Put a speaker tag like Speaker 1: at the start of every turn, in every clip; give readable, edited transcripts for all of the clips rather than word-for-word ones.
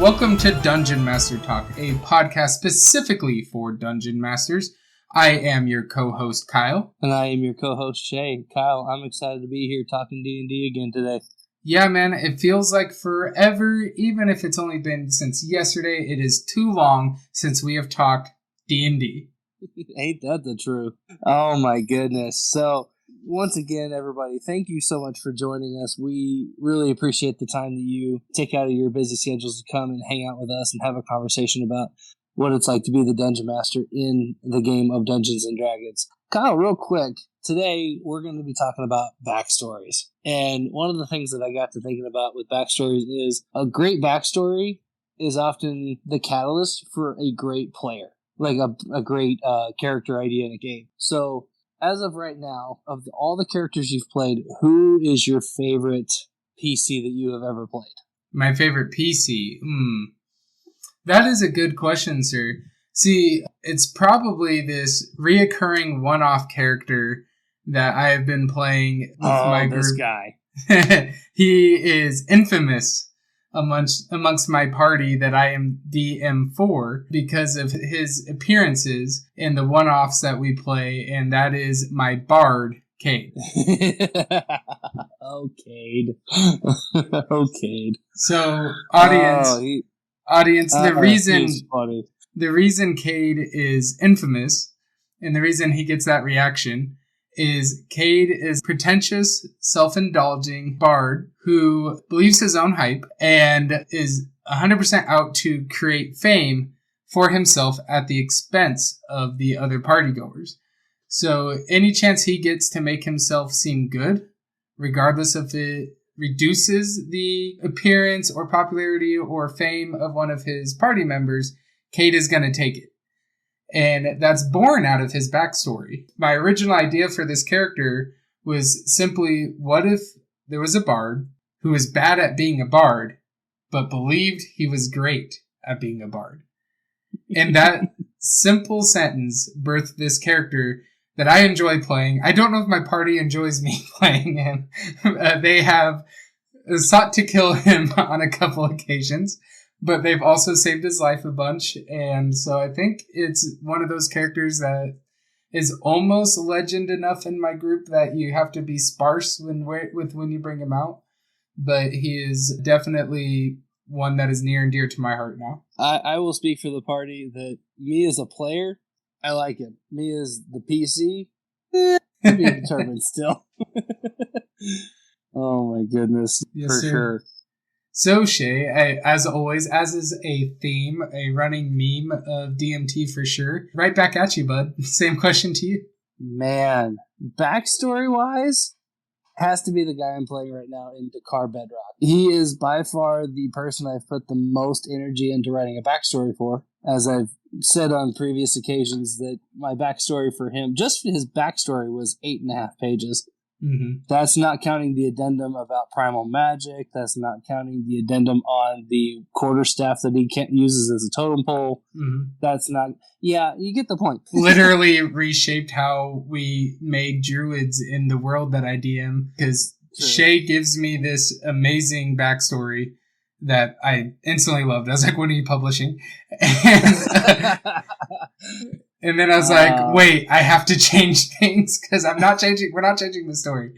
Speaker 1: Welcome to Dungeon Master Talk, a podcast specifically for Dungeon Masters. I am your co-host, Kyle.
Speaker 2: And I am your co-host, Shea. Kyle, I'm excited to be here talking D&D again today.
Speaker 1: Yeah, man, it feels like forever, even if it's only been since yesterday. It is too long since we have talked D&D.
Speaker 2: Ain't that the truth? Oh, my goodness. So, once again, everybody, thank you so much for joining us. We really appreciate the time that you take out of your busy schedules to come and hang out with us and have a conversation about what it's like to be the Dungeon Master in the game of Dungeons & Dragons. Kyle, real quick, today we're going to be talking about backstories. And one of the things that I got to thinking about with backstories is a great backstory is often the catalyst for a great player, like a great character idea in a game. So, as of right now, of all the characters you've played, who is your favorite PC that you have ever played?
Speaker 1: My favorite PC? That is a good question, sir. See, it's probably this reoccurring one-off character that I have been playing with my group.
Speaker 2: This guy.
Speaker 1: He is infamous amongst my party that I am DM for because of his appearances in the one-offs that we play, and that is my bard, Cade.
Speaker 2: Oh, Cade. Oh, Cade.
Speaker 1: So, audience, the reason Cade is infamous, and the reason he gets that reaction, is Cade is pretentious, self-indulging bard who believes his own hype and is 100% out to create fame for himself at the expense of the other partygoers. So any chance he gets to make himself seem good, regardless if it reduces the appearance or popularity or fame of one of his party members, Cade is going to take it. And that's born out of his backstory. My original idea for this character was simply, what if there was a bard who was bad at being a bard, but believed he was great at being a bard? And that simple sentence birthed this character that I enjoy playing. I don't know if my party enjoys me playing him. They have sought to kill him on a couple occasions, but they've also saved his life a bunch. And so I think it's one of those characters that is almost legend enough in my group that you have to be sparse when you bring him out. But he is definitely one that is near and dear to my heart now.
Speaker 2: I will speak for the party that me as a player, I like him. Me as the PC, to be determined still. Oh my goodness,
Speaker 1: yes,
Speaker 2: for
Speaker 1: sir.
Speaker 2: Sure.
Speaker 1: So, Shea, as always, as is a theme, a running meme of DMT for sure. Right back at you, bud. Same question to you.
Speaker 2: Man, backstory-wise, has to be the guy I'm playing right now in Dakar Bedrock. He is by far the person I've put the most energy into writing a backstory for. As I've said on previous occasions, that my backstory for him, just his backstory, was 8.5 pages.
Speaker 1: Mm-hmm. That's
Speaker 2: not counting the addendum about primal magic. That's not counting the addendum on the quarterstaff that he uses as a totem pole.
Speaker 1: Mm-hmm.
Speaker 2: That's not... Yeah, you get the point.
Speaker 1: Literally reshaped how we made druids in the world that I DM, because Shea gives me this amazing backstory that I instantly loved. I was like, when are you publishing? And then I was like, wait, I have to change things because we're not changing the story.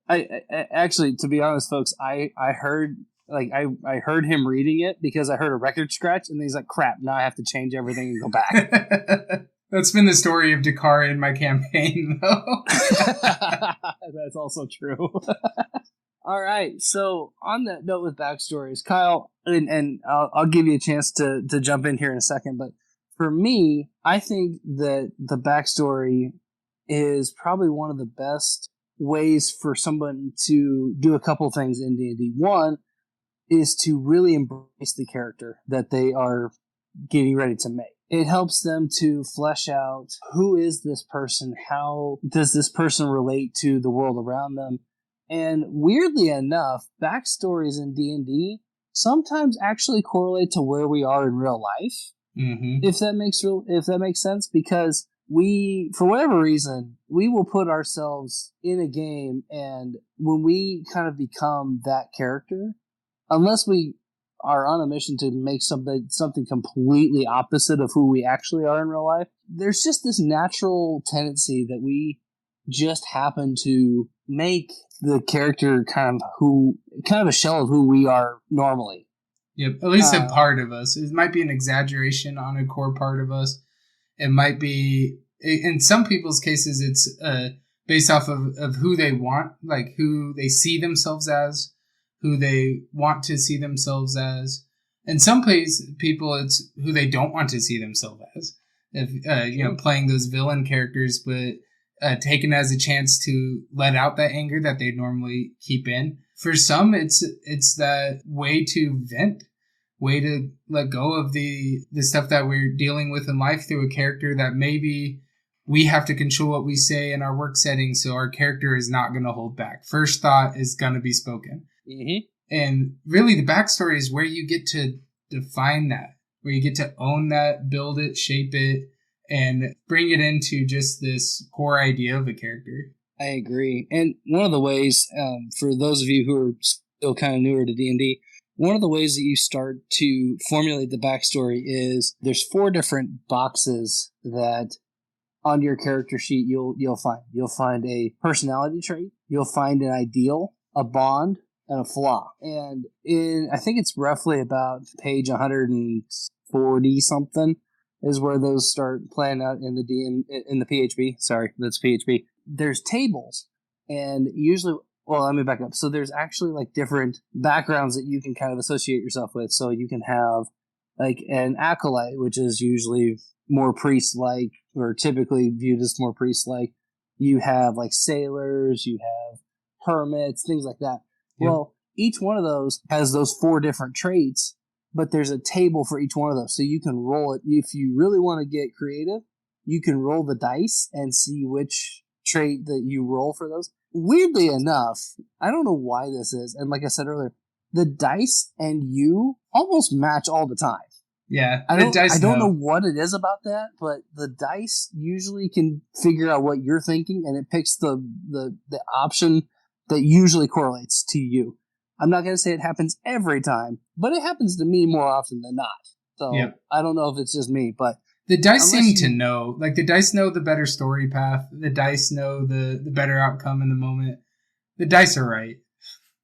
Speaker 2: I actually, to be honest, folks, I heard him reading it because I heard a record scratch, and he's like, crap, now I have to change everything and go back.
Speaker 1: That's been the story of Dakar in my campaign, though.
Speaker 2: That's also true. All right, so on that note with backstories, Kyle, and I'll give you a chance to jump in here in a second, but for me, I think that the backstory is probably one of the best ways for someone to do a couple things in D&D. One is to really embrace the character that they are getting ready to make. It helps them to flesh out, who is this person? How does this person relate to the world around them? And weirdly enough, backstories in D&D sometimes actually correlate to where we are in real life.
Speaker 1: Mm-hmm.
Speaker 2: If that makes sense, because we, for whatever reason, we will put ourselves in a game, and when we kind of become that character, unless we are on a mission to make something completely opposite of who we actually are in real life, there's just this natural tendency that we just happen to make the character kind of a shell of who we are normally.
Speaker 1: Yep, at least a part of us. It might be an exaggeration on a core part of us. It might be, in some people's cases, it's based off of who they want, like who they see themselves as, who they want to see themselves as. In some people, it's who they don't want to see themselves as. If playing those villain characters, but taken as a chance to let out that anger that they normally keep in. For some, it's that way to vent, way to let go of the stuff that we're dealing with in life through a character that maybe we have to control what we say in our work setting, so our character is not going to hold back. First thought is going to be spoken.
Speaker 2: Mm-hmm.
Speaker 1: And really, the backstory is where you get to define that, where you get to own that, build it, shape it, and bring it into just this core idea of a character.
Speaker 2: I agree. And one of the ways, for those of you who are still kind of newer to D&D, one of the ways that you start to formulate the backstory is there's 4 different boxes that on your character sheet you'll find. You'll find a personality trait, you'll find an ideal, a bond, and a flaw. And I think it's roughly about page 140 something is where those start playing out in the PHP. Sorry, that's PHP. There's tables, and usually, well, let me back up. So there's actually like different backgrounds that you can kind of associate yourself with. So you can have like an acolyte, which is usually more priest-like, or typically viewed as more priest-like. You have like sailors, you have hermits, things like that. Yep. Well, each one of those has those 4 different traits, but there's a table for each one of those. So you can roll it. If you really want to get creative, you can roll the dice and see which trait that you roll for those. Weirdly enough, I don't know why this is, and like I said earlier, the dice and you almost match all the time.
Speaker 1: Yeah,
Speaker 2: I don't know what it is about that, but the dice usually can figure out what you're thinking, and it picks the option that usually correlates to you. I'm not going to say it happens every time, but it happens to me more often than not. So yep. I don't know if it's just me, but
Speaker 1: the dice seem to know. Like, the dice know the better story path. The dice know the better outcome in the moment. The dice are right.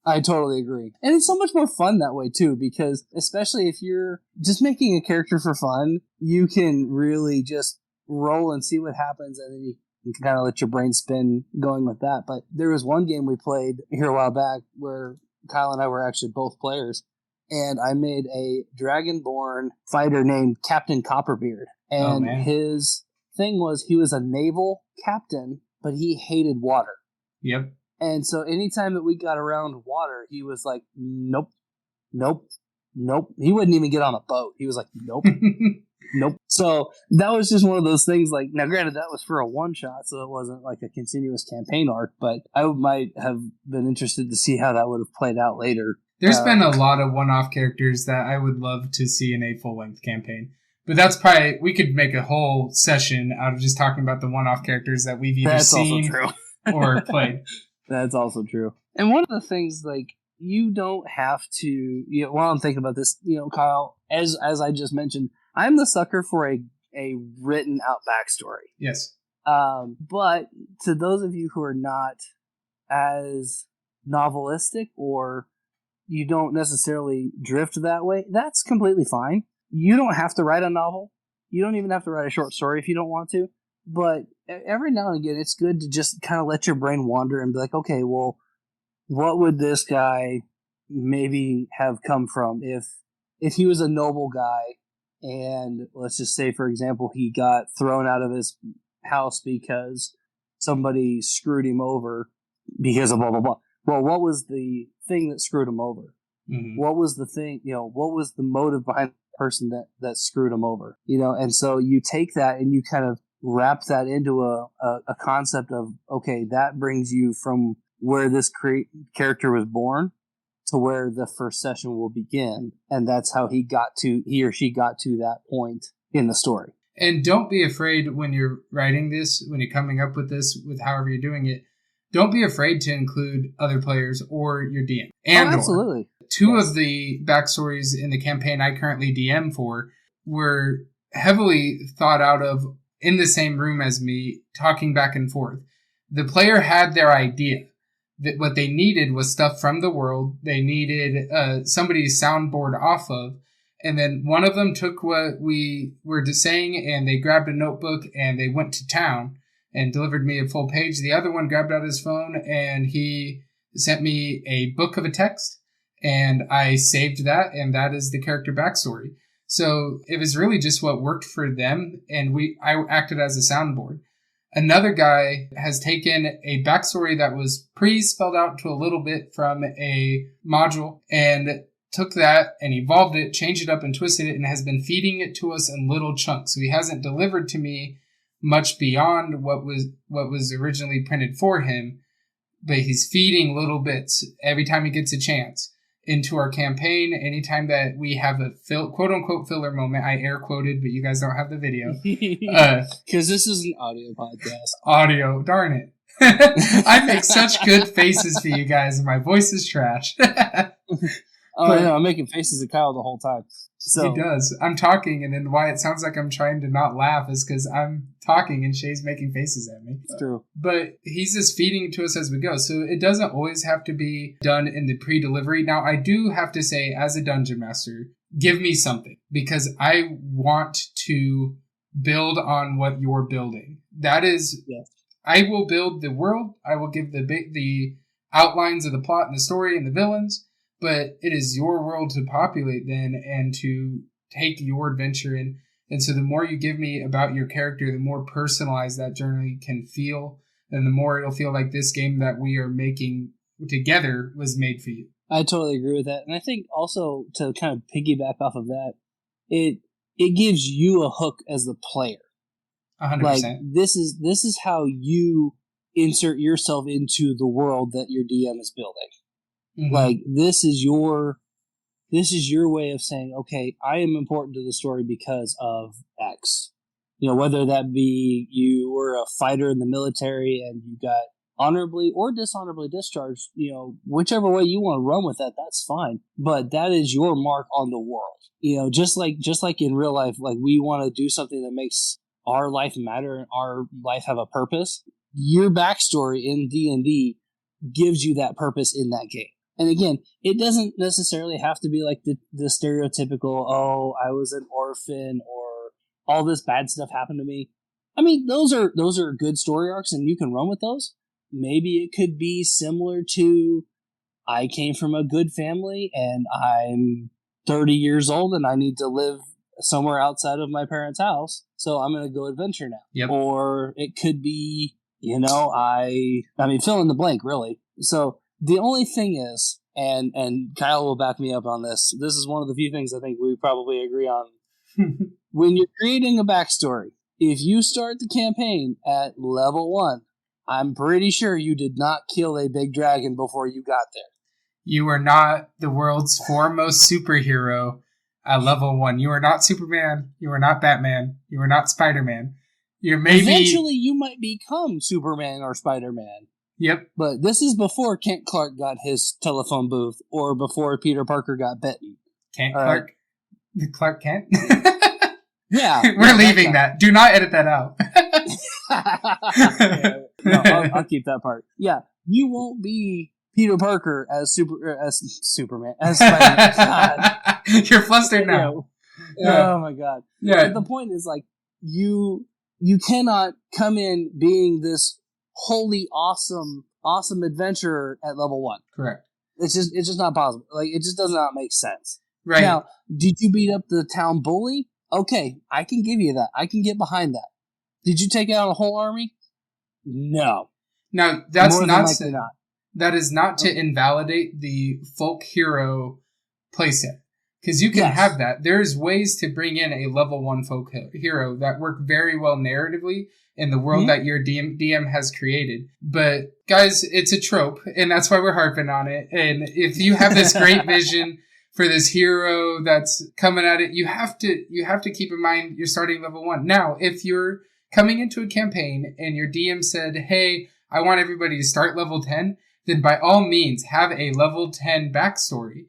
Speaker 2: I totally agree. And it's so much more fun that way, too, because especially if you're just making a character for fun, you can really just roll and see what happens, and then you can kind of let your brain spin going with that. But there was one game we played here a while back where Kyle and I were actually both players, and I made a dragonborn fighter named Captain Copperbeard. And his thing was he was a naval captain, but he hated water.
Speaker 1: Yep.
Speaker 2: And so anytime that we got around water, he was like, nope, nope, nope. He wouldn't even get on a boat. He was like, nope, nope. So that was just one of those things. Like, now granted, that was for a one-shot, so it wasn't like a continuous campaign arc, but I might have been interested to see how that would have played out later.
Speaker 1: There's been a lot of one-off characters that I would love to see in a full-length campaign. But that's probably, we could make a whole session out of just talking about the one-off characters that we've either seen or played.
Speaker 2: That's also true. And one of the things, like, you don't have to, while I'm thinking about this, Kyle, as I just mentioned, I'm the sucker for a written out backstory.
Speaker 1: Yes.
Speaker 2: But to those of you who are not as novelistic, or you don't necessarily drift that way, that's completely fine. You don't have to write a novel. You don't even have to write a short story if you don't want to. But every now and again, it's good to just kind of let your brain wander and be like, okay, well, what would this guy maybe have come from if he was a noble guy, and let's just say, for example, he got thrown out of his house because somebody screwed him over because of blah, blah, blah. Well, what was the thing that screwed him over? Mm-hmm. What was the thing, what was the motive behind the person that screwed him over? And so you take that and you kind of wrap that into a concept of, okay, that brings you from where this character was born to where the first session will begin. And that's how he or she got to that point in the story. And
Speaker 1: don't be afraid when you're writing this, when you're coming up with this, with however you're doing it. don't be afraid to include other players or your DM. And
Speaker 2: absolutely.
Speaker 1: Two of the backstories in the campaign I currently DM for were heavily thought out of in the same room as me, talking back and forth. The player had their idea. That what they needed was stuff from the world. They needed somebody's soundboard off of. And then one of them took what we were saying and they grabbed a notebook and they went to town and delivered me a full page. The other one grabbed out his phone and he sent me a book of a text and I saved that, and that is the character backstory. So it was really just what worked for them, and I acted as a soundboard. Another guy has taken a backstory that was pre-spelled out to a little bit from a module and took that and evolved it, changed it up and twisted it, and has been feeding it to us in little chunks. So he hasn't delivered to me much beyond what was originally printed for him, but he's feeding little bits every time he gets a chance into our campaign. Anytime that we have a quote-unquote filler moment, I air quoted, but you guys don't have the video.
Speaker 2: Because this is an audio podcast.
Speaker 1: Audio, darn it. I make such good faces for you guys, and my voice is trash.
Speaker 2: I'm making faces at Kyle the whole time. So.
Speaker 1: He does. I'm talking, and then why it sounds like I'm trying to not laugh is because I'm talking and Shea's making faces at me.
Speaker 2: It's true.
Speaker 1: But he's just feeding it to us as we go. So it doesn't always have to be done in the pre-delivery. Now, I do have to say, as a dungeon master, give me something, because I want to build on what you're building. That is, yes. I will build the world. I will give the outlines of the plot and the story and the villains. But it is your world to populate then and to take your adventure in. And so the more you give me about your character, the more personalized that journey can feel. And the more it'll feel like this game that we are making together was made for you.
Speaker 2: I totally agree with that. And I think also to kind of piggyback off of that, it gives you a hook as the player.
Speaker 1: 100%.
Speaker 2: Like this is how you insert yourself into the world that your DM is building. Mm-hmm. Like this is your way of saying, okay, I am important to the story because of X. You know, whether that be you were a fighter in the military and you got honorably or dishonorably discharged, you know, whichever way you want to run with that, that's fine. But that is your mark on the world. You know, just like in real life, like we want to do something that makes our life matter and our life have a purpose. Your backstory in D&D gives you that purpose in that game. And again, it doesn't necessarily have to be like the stereotypical, oh, I was an orphan or all this bad stuff happened to me. I mean, those are good story arcs and you can run with those. Maybe it could be similar to, I came from a good family and I'm 30 years old and I need to live somewhere outside of my parents' house, so I'm going to go adventure now.
Speaker 1: Yep.
Speaker 2: Or it could be, you know, I mean, fill in the blank, really. So the only thing is, and Kyle will back me up on this, this is one of the few things I think we probably agree on. When you're creating a backstory, if you start the campaign at level 1, I'm pretty sure you did not kill a big dragon before you got there.
Speaker 1: You are not the world's foremost superhero at level 1. You are not Superman. You are not Batman. You are not Spider-Man. You're maybe...
Speaker 2: Eventually, you might become Superman or Spider-Man.
Speaker 1: Yep.
Speaker 2: But this is before Kent Clark got his telephone booth or before Peter Parker got bitten.
Speaker 1: Clark? Clark Kent?
Speaker 2: Yeah.
Speaker 1: We're leaving that. Do not edit that out.
Speaker 2: No, I'll keep that part. Yeah. You won't be Peter Parker as Superman, as Spider-Man. God.
Speaker 1: You're flustered now.
Speaker 2: Yeah. Oh my God.
Speaker 1: Yeah.
Speaker 2: But the point is, like, you cannot come in being this wholly awesome adventurer at level 1.
Speaker 1: Correct.
Speaker 2: It's just not possible. Like, it just does not make sense.
Speaker 1: Right.
Speaker 2: Now, did you beat up the town bully? Okay, I can give you that. I can get behind that. Did you take out a whole army? No.
Speaker 1: Now, that's not
Speaker 2: not.
Speaker 1: That is not to invalidate the folk hero playset. Because you can have that. There's ways to bring in a level 1 folk hero that work very well narratively in the world that your DM has created. But guys, it's a trope, and that's why we're harping on it. And if you have this great vision for this hero that's coming at it, you have to keep in mind you're starting level 1. Now, if you're coming into a campaign and your DM said, hey, I want everybody to start level 10, then by all means have a level 10 backstory.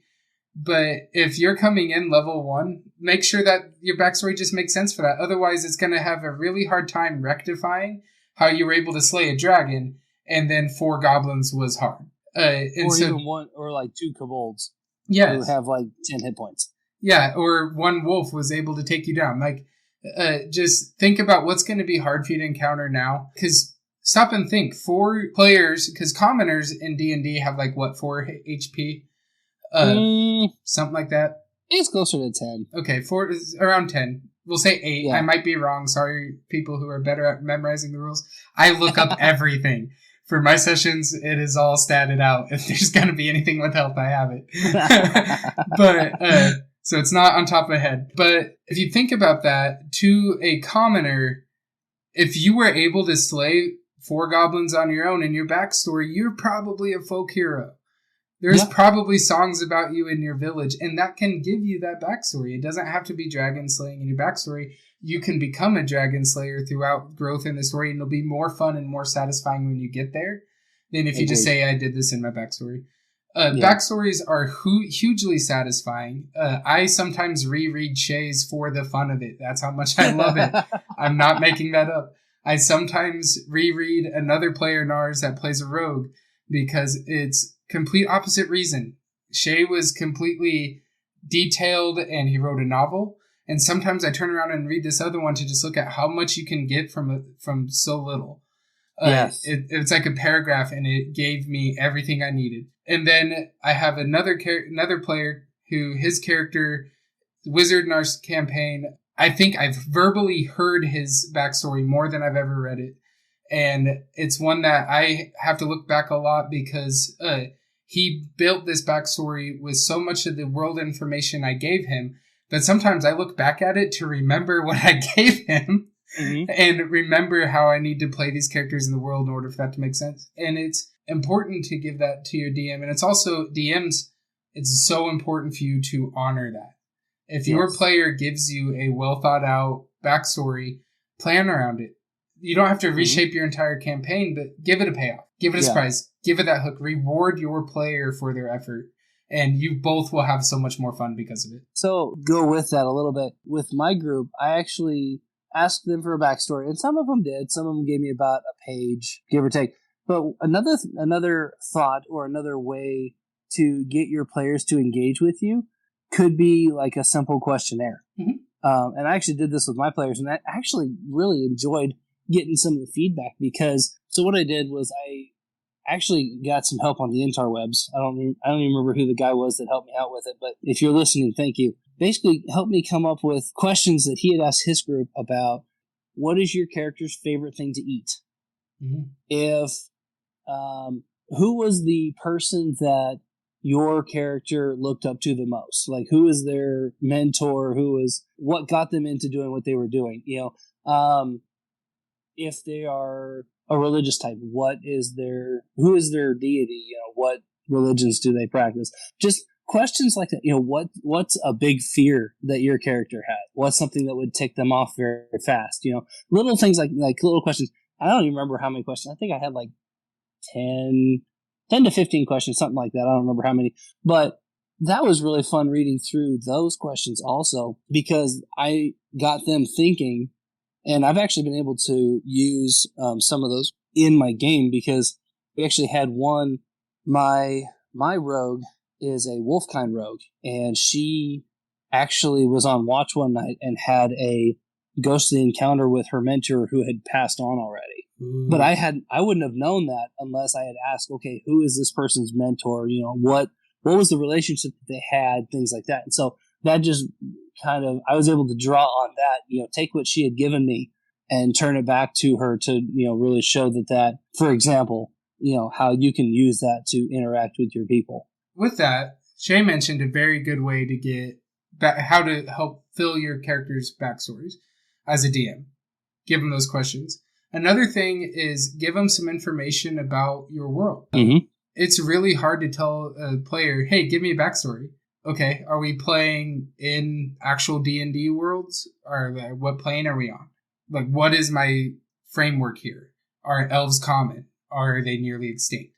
Speaker 1: But if you're coming in level 1, make sure that your backstory just makes sense for that. Otherwise, it's going to have a really hard time rectifying how you were able to slay a dragon and then 4 goblins was hard.
Speaker 2: Even one, or like 2 kobolds.
Speaker 1: Yes.
Speaker 2: Who have like 10 hit points.
Speaker 1: Yeah, or 1 wolf was able to take you down. Like, just think about what's going to be hard for you to encounter now. Because stop and think. 4 players, because commoners in D&D have like, 4 HP? Something like that.
Speaker 2: It's closer to 10.
Speaker 1: Okay, 4 is around 10. We'll say 8. Yeah. I might be wrong. Sorry, people who are better at memorizing the rules. I look up everything. For my sessions, it is all statted out. If there's going to be anything with health, I have it. But, so it's not on top of my head. But if you think about that, to a commoner, if you were able to slay 4 goblins on your own in your backstory, you're probably a folk hero. There's probably songs about you in your village, and that can give you that backstory. It doesn't have to be dragon slaying in your backstory. You can become a dragon slayer throughout growth in the story, and it'll be more fun and more satisfying when you get there than if you just say, I did this in my backstory. Backstories are hugely satisfying. I sometimes reread Shea's for the fun of it. That's how much I love it. I'm not making that up. I sometimes reread another player in ours that plays a rogue because it's complete opposite reason. Shea was completely detailed and he wrote a novel. And sometimes I turn around and read this other one to just look at how much you can get from so little. Yes. It's like a paragraph and it gave me everything I needed. And then I have another player who his character, wizard in our campaign, I think I've verbally heard his backstory more than I've ever read it. And it's one that I have to look back a lot because he built this backstory with so much of the world information I gave him that sometimes I look back at it to remember what I gave him and remember how I need to play these characters in the world in order for that to make sense. And it's important to give that to your DM. And it's also, DMs, it's so important for you to honor that. If your player gives you a well thought out backstory, plan around it. You don't have to reshape your entire campaign, but give it a payoff. Give it a surprise. Give it that hook. Reward your player for their effort. And you both will have so much more fun because of it.
Speaker 2: So go with that a little bit. With my group, I actually asked them for a backstory. And some of them did. Some of them gave me about a page, give or take. But another thought or another way to get your players to engage with you could be like a simple questionnaire. And I actually did this with my players. And I actually really enjoyed getting some of the feedback because so what I did was I actually got some help on the interwebs. I don't even remember who the guy was that helped me out with it, but if you're listening, thank you. Basically helped me come up with questions that he had asked his group about what is your character's favorite thing to eat? If who was the person that your character looked up to the most? Like who is their mentor? What got them into doing what they were doing? If they are a religious type, who is their deity? What religions do they practice? Just questions like that. What's a big fear that your character had? What's something that would tick them off very fast? Little things like little questions. I don't even remember how many questions. I think I had like 10 to 15 questions, something like that. I don't remember how many, but that was really fun reading through those questions also because I got them thinking. And I've actually been able to use some of those in my game because we actually had one. My rogue is a wolfkind rogue, and she actually was on watch one night and had a ghostly encounter with her mentor who had passed on already. But I wouldn't have known that unless I had asked, okay, who is this person's mentor? What was the relationship that they had? Things like that. And so that just kind of, I was able to draw on that, take what she had given me and turn it back to her to, really show that, for example, how you can use that to interact with your people.
Speaker 1: With that, Shea mentioned a very good way to get how to help fill your character's backstories as a DM. Give them those questions. Another thing is give them some information about your world. It's really hard to tell a player, hey, give me a backstory. Okay, are we playing in actual D&D worlds? Or what plane are we on? Like, what is my framework here? Are elves common? are they nearly extinct?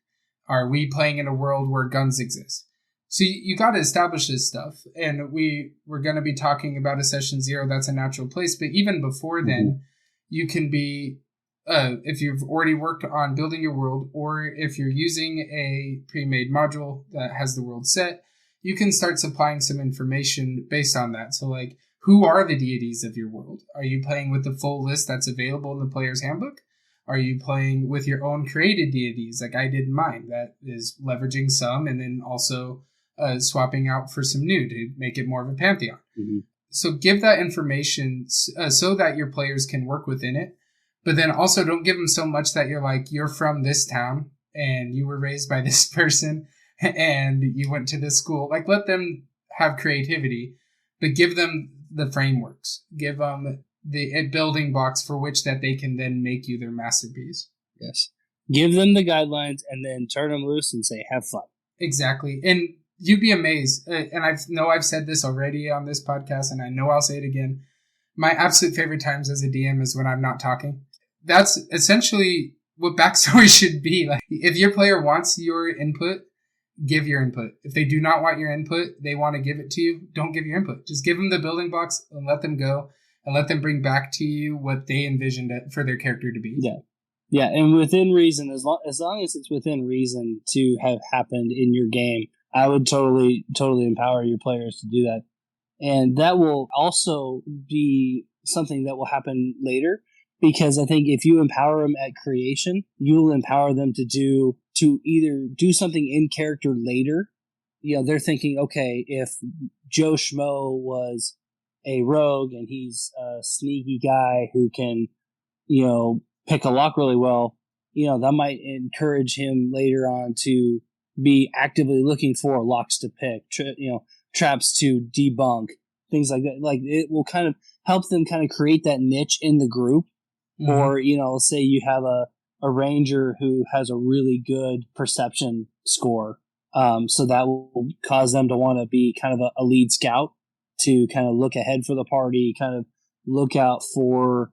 Speaker 1: Are we playing in a world where guns exist? So you got to establish this stuff. And we're going to be talking about a session 0. That's a natural place. But even before then, you can be, if you've already worked on building your world, or if you're using a pre-made module that has the world set, you can start supplying some information based on that. So like, who are the deities of your world? Are you playing with the full list that's available in the player's handbook? Are you playing with your own created deities like I did in mine, that is leveraging some and then also swapping out for some new to make it more of a pantheon? So give that information so that your players can work within it, but then also don't give them so much that you're like, you're from this town and you were raised by this person and you went to this school. Like, let them have creativity, but give them the frameworks. Give them the building blocks for which that they can then make you their masterpiece.
Speaker 2: Yes. Give them the guidelines and then turn them loose and say, have fun.
Speaker 1: Exactly. And you'd be amazed. And I've said this already on this podcast, and I know I'll say it again. My absolute favorite times as a DM is when I'm not talking. That's essentially what Backstory should be. Like, if your player wants your input, give your input. If they do not want your input, they want to give it to you, don't give your input. Just give them the building blocks and let them go, and let them bring back to you what they envisioned it for their character to be.
Speaker 2: Yeah. Yeah, and within reason, as long as it's within reason to have happened in your game, I would totally empower your players to do that. And that will also be something that will happen later, because I think if you empower them at creation, you will empower them to either do something in character later. You know, they're thinking, okay, if Joe Schmo was a rogue and he's a sneaky guy who can, pick a lock really well, that might encourage him later on to be actively looking for locks to pick, traps to debunk, things like that. Like, it will kind of help them kind of create that niche in the group. Or, say you have a ranger who has a really good perception score. So that will cause them to want to be kind of a lead scout, to kind of look ahead for the party, kind of look out for,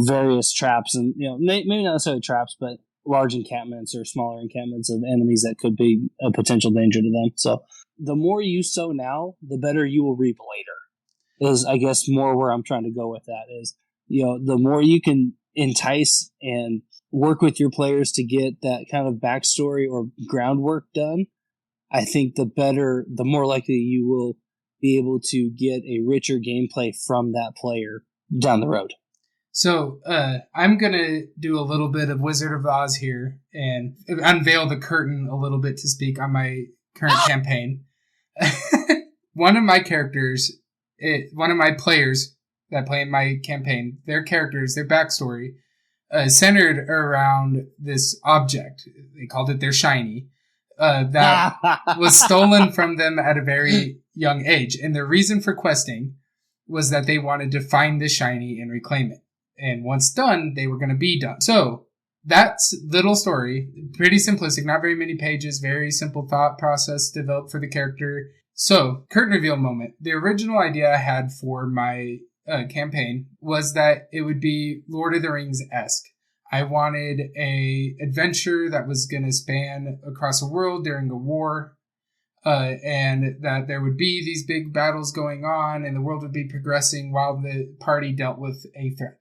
Speaker 2: various traps and, maybe not necessarily traps, but large encampments or smaller encampments of enemies that could be a potential danger to them. So the more you sow now, the better you will reap later, is, I guess, more where I'm trying to go with that is, the more you can entice and work with your players to get that kind of backstory or groundwork done, I think the more likely you will be able to get a richer gameplay from that player down the road.
Speaker 1: So I'm going to do a little bit of Wizard of Oz here and unveil the curtain a little bit to speak on my current campaign. One of my players that play in my campaign, their characters, their backstory, centered around this object. They called it their shiny, that was stolen from them at a very young age. And the reason for questing was that they wanted to find the shiny and reclaim it. And once done, they were going to be done. So that's little story, pretty simplistic, not very many pages, very simple thought process developed for the character. So, curtain reveal moment. The original idea I had for my campaign was that it would be Lord of the Rings-esque. I wanted a adventure that was going to span across a world during a war, and that there would be these big battles going on, and the world would be progressing while the party dealt with a threat.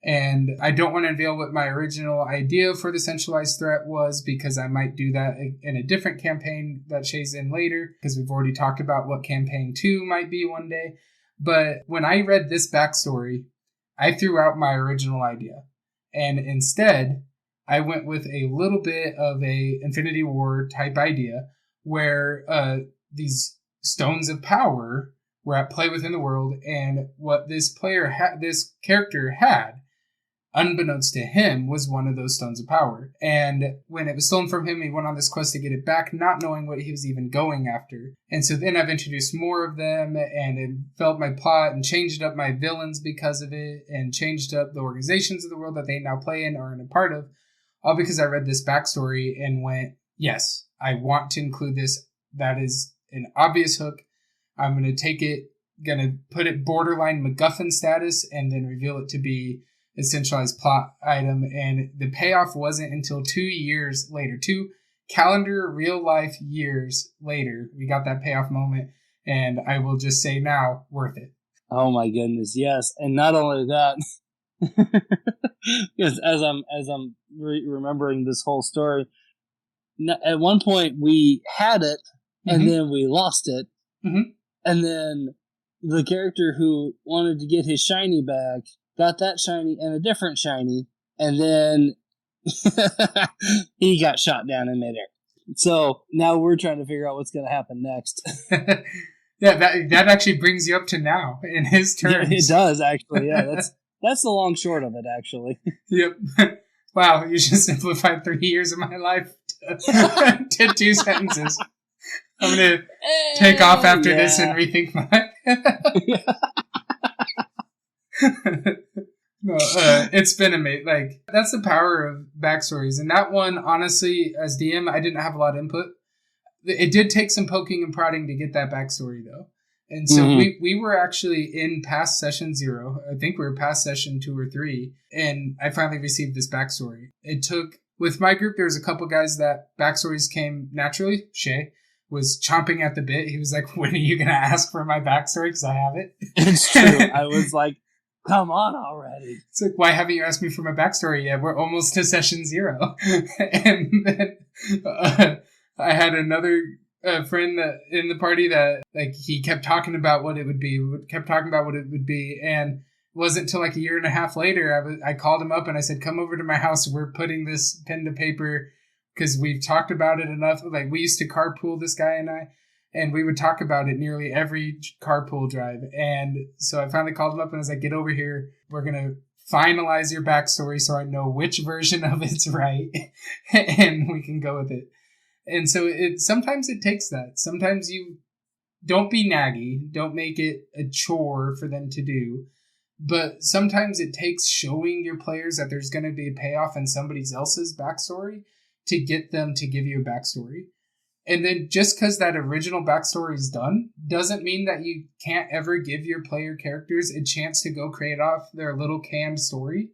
Speaker 1: And I don't want to unveil what my original idea for the centralized threat was, because I might do that in a different campaign that Shea's in later, because we've already talked about what campaign 2 might be one day. But when I read this backstory, I threw out my original idea. And instead, I went with a little bit of a Infinity War type idea, where these stones of power were at play within the world, and what this character had, unbeknownst to him, was one of those stones of power. And when it was stolen from him, he went on this quest to get it back, not knowing what he was even going after. And so then I've introduced more of them, and it developed my plot and changed up my villains because of it, and changed up the organizations of the world that they now play in or are a part of, all because I read this backstory and went, yes, I want to include this. That is an obvious hook. I'm going to take it, going to put it borderline MacGuffin status, and then reveal it to be a centralized plot item, and the payoff wasn't until 2 years later, 2 calendar real life years later, we got that payoff moment, and I will just say now, worth it.
Speaker 2: Oh my goodness, yes, and not only that, because as I'm remembering this whole story, at one point we had it, and then we lost it, and then the character who wanted to get his shiny back got that shiny and a different shiny, and then he got shot down in midair. So now we're trying to figure out what's going to happen next.
Speaker 1: Yeah, that actually brings you up to now in his terms.
Speaker 2: Yeah, it does, actually. Yeah, that's the long short of it, actually.
Speaker 1: Yep. Wow, you just simplified 3 years of my life to 2 sentences. I'm going to take off after this and rethink my... No, it's been amazing. Like, that's the power of backstories. And that one, honestly, as DM, I didn't have a lot of input. It did take some poking and prodding to get that backstory, though. And so we were actually in past session 0. I think we were past session 2 or 3. And I finally received this backstory. It took, with my group, there was a couple guys that backstories came naturally. Shea was chomping at the bit. He was like, when are you going to ask for my backstory? Because I have it.
Speaker 2: It's true. I was like, come on already.
Speaker 1: It's like, why haven't you asked me for my backstory yet? We're almost to session 0. And then I had another friend that in the party that, like, he kept talking about what it would be, and it wasn't until like a year and a half later, I called him up and I said, come over to my house. We're putting this pen to paper because we've talked about it enough. Like, we used to carpool, this guy and I, and we would talk about it nearly every carpool drive. And so I finally called him up and I was like, get over here. We're going to finalize your backstory so I know which version of it's right and we can go with it. And so sometimes it takes that. Sometimes you don't be naggy. Don't make it a chore for them to do. But sometimes it takes showing your players that there's going to be a payoff in somebody else's backstory to get them to give you a backstory. And then just because that original backstory is done doesn't mean that you can't ever give your player characters a chance to go create off their little canned story.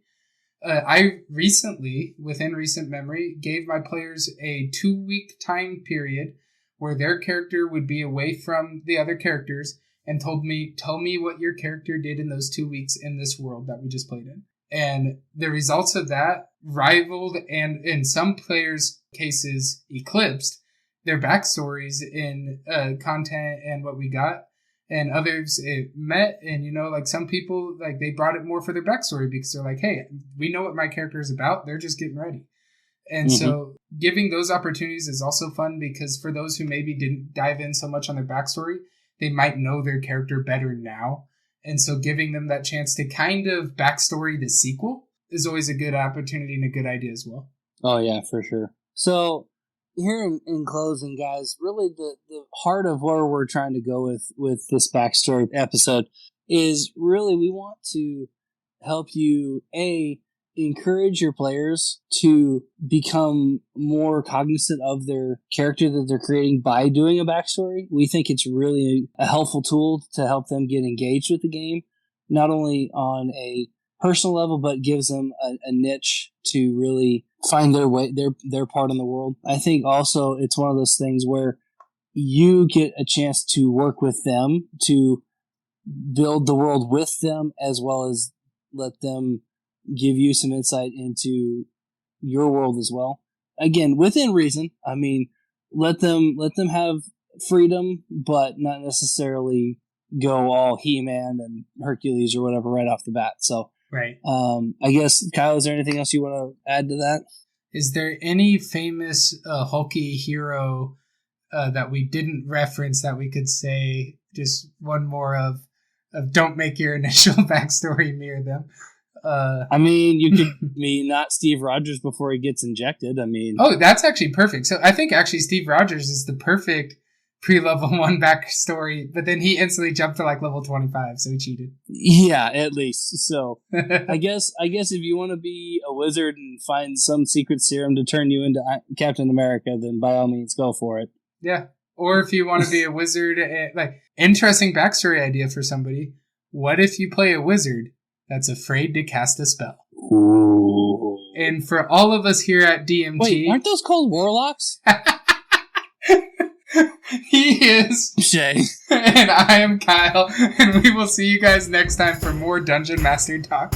Speaker 1: I recently, within recent memory, gave my players a 2-week time period where their character would be away from the other characters and told me, tell me what your character did in those 2 weeks in this world that we just played in. And the results of that rivaled and in some players' cases eclipsed their backstories in content and what we got. And others it met, and like some people, like they brought it more for their backstory because they're like, hey, we know what my character is about. They're just getting ready. And so giving those opportunities is also fun because for those who maybe didn't dive in so much on their backstory, they might know their character better now. And so giving them that chance to kind of backstory the sequel is always a good opportunity and a good idea as well.
Speaker 2: Oh, yeah, for sure. So here in closing, guys, really the heart of where we're trying to go with this backstory episode is really we want to help you, encourage your players to become more cognizant of their character that they're creating by doing a backstory. We think it's really a helpful tool to help them get engaged with the game, not only on a personal level, but gives them a niche to really find their way, their part in the world. I think also it's one of those things where you get a chance to work with them to build the world with them, as well as let them give you some insight into your world as well. Again, within reason. I mean, let them have freedom, but not necessarily go all He-Man and Hercules or whatever right off the bat. So,
Speaker 1: right.
Speaker 2: I guess, Kyle, is there anything else you want to add to that?
Speaker 1: Is there any famous hulky hero that we didn't reference that we could say just one more of don't make your initial backstory mirror them?
Speaker 2: I mean, you could be not Steve Rogers before he gets injected. I mean...
Speaker 1: Oh, that's actually perfect. So I think actually Steve Rogers is the perfect pre-level 1 backstory, but then he instantly jumped to like level 25, so he cheated.
Speaker 2: Yeah, at least. So I guess if you want to be a wizard and find some secret serum to turn you into Captain America, then by all means go for it.
Speaker 1: Yeah. Or if you want to be a wizard, like interesting backstory idea for somebody. What if you play a wizard that's afraid to cast a spell?
Speaker 2: Ooh.
Speaker 1: And for all of us here at DMT...
Speaker 2: Wait, aren't those called warlocks?
Speaker 1: He is
Speaker 2: Shea.
Speaker 1: And I am Kyle. And we will see you guys next time for more Dungeon Master Talk.